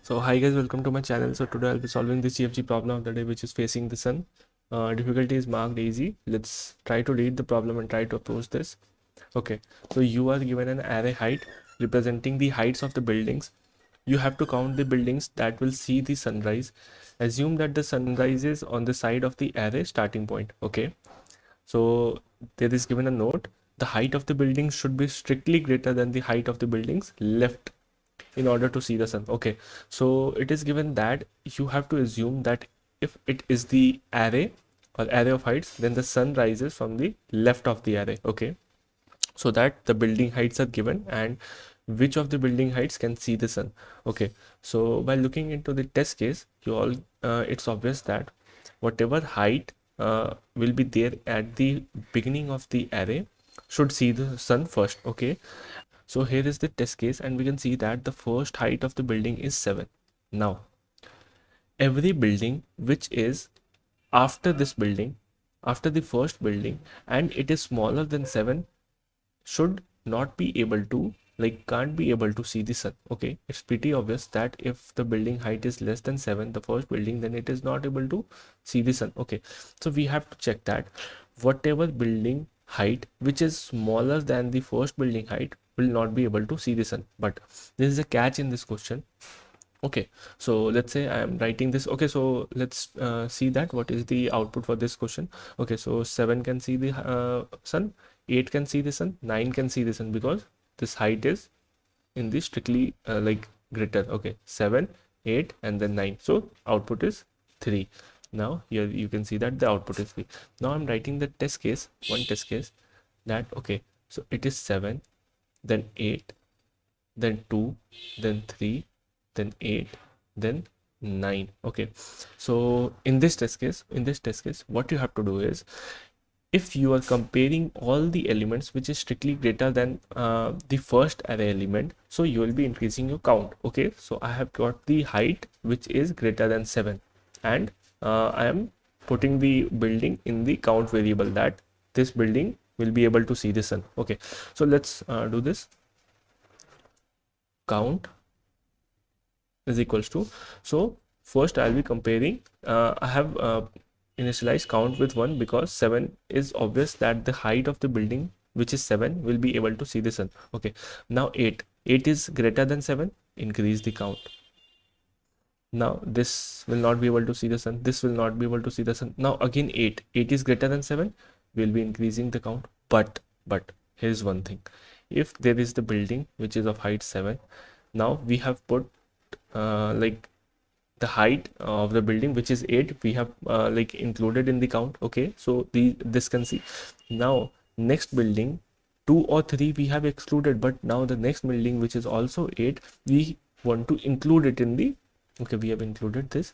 So hi guys, welcome to my channel. So today I'll be solving this GFG problem of the day, which is facing the sun. Difficulty is marked easy. Let's try to read the problem and try to approach this. Okay, so you are given an array height representing the heights of the buildings. You have to count the buildings that will see the sunrise. Assume that the sunrise is on the side of the array starting point. Okay, so there is given a note. The height of the buildings should be strictly greater than the height of the buildings left in order to see the sun. Okay, so it is given that you have to assume that if it is the array or array of heights, then the sun rises from the left of the array. Okay, so that the building heights are given and which of the building heights can see the sun. Okay, so by looking into the test case, it's obvious that whatever height will be there at the beginning of the array should see the sun first. Okay, so here is the test case and we can see that the first height of the building is 7. Now, every building which is after this building, after the first building, and it is smaller than 7 should not be able to, can't be able to see the sun. Okay, it's pretty obvious that if the building height is less than 7, the first building, then it is not able to see the sun. Okay, so we have to check that whatever building height which is smaller than the first building height will not be able to see the sun. But there is a catch in this question. Okay, so let's say I am writing this. Okay, so let's see that what is the output for this question. Okay, so 7 can see the sun, 8 can see the sun, 9 can see the sun, because this height is in the strictly greater. Okay, 7, 8 and then 9, so output is 3. Now here you can see that the output is 3. Now I'm writing the test case, one test case, that okay, so it is 7, then 8, then 2, then 3, then 8, then 9. Okay, so in this test case, what you have to do is, if you are comparing all the elements which is strictly greater than the first array element, so you will be increasing your count. Okay, so I have got the height which is greater than 7 and I am putting the building in the count variable, that this building will be able to see the sun. Okay, so let's do this. Count is equals to, so first I'll be comparing, I have initialized count with 1 because 7 is obvious that the height of the building which is 7 will be able to see the sun. Okay, now 8 is greater than 7, increase the count. Now this will not be able to see the sun, this will not be able to see the sun. Now again 8 is greater than 7, we'll be increasing the count. But here's one thing, if there is the building which is of height 7, now we have put the height of the building which is 8, we have included in the count. Okay, so this can see. Now next building 2 or 3 we have excluded, but now the next building which is also 8, we want to include it in the, okay, we have included this,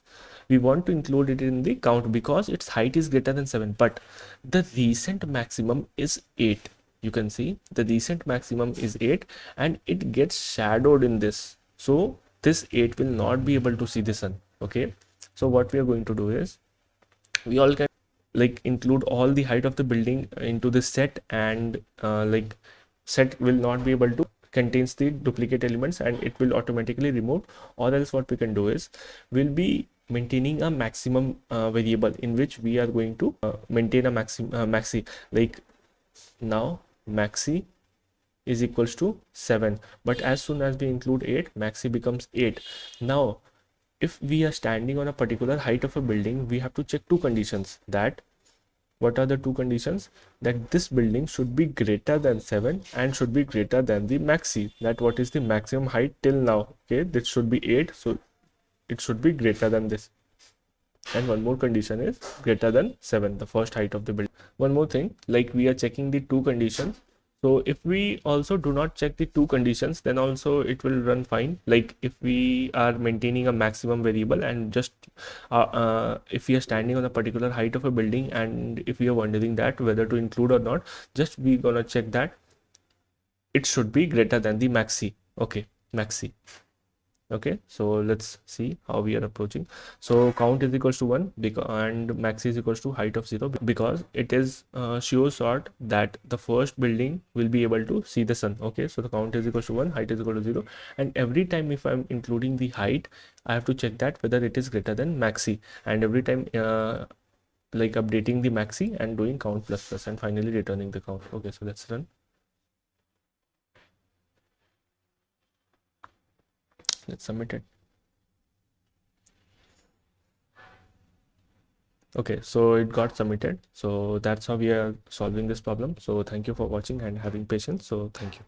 we want to include it in the count because its height is greater than 7, but the recent maximum is 8. You can see the recent maximum is 8 and it gets shadowed in this, so this 8 will not be able to see the sun. Okay, so what we are going to do is, we all can include all the height of the building into this set, and set will not be able to contains the duplicate elements and it will automatically remove. Or else what we can do is, we'll be maintaining a maximum variable in which we are going to maintain a maxi, like now maxi is equals to 7, but as soon as we include 8, maxi becomes 8. Now if we are standing on a particular height of a building, we have to check two conditions. That what are the two conditions? That this building should be greater than 7 and should be greater than the maxi, that what is the maximum height till now. Okay, this should be 8, so it should be greater than this. And one more condition is greater than 7, the first height of the building. One more thing, like we are checking the two conditions, so if we also do not check the two conditions, then also it will run fine. Like if we are maintaining a maximum variable and just if we are standing on a particular height of a building and if we are wondering that whether to include or not, just we gonna check that it should be greater than the maxi. Okay, maxi. Okay, so let's see how we are approaching. So count is equals to 1 and max is equals to height of 0, because it is sure shot that the first building will be able to see the sun. Okay, so the count is equals to 1, height is equal to 0, and every time if I'm including the height, I have to check that whether it is greater than maxi, and every time like updating the maxi and doing count plus plus and finally returning the count. Okay, so let's run. Let's submit it. Okay, so it got submitted. So that's how we are solving this problem. So thank you for watching and having patience. So thank you.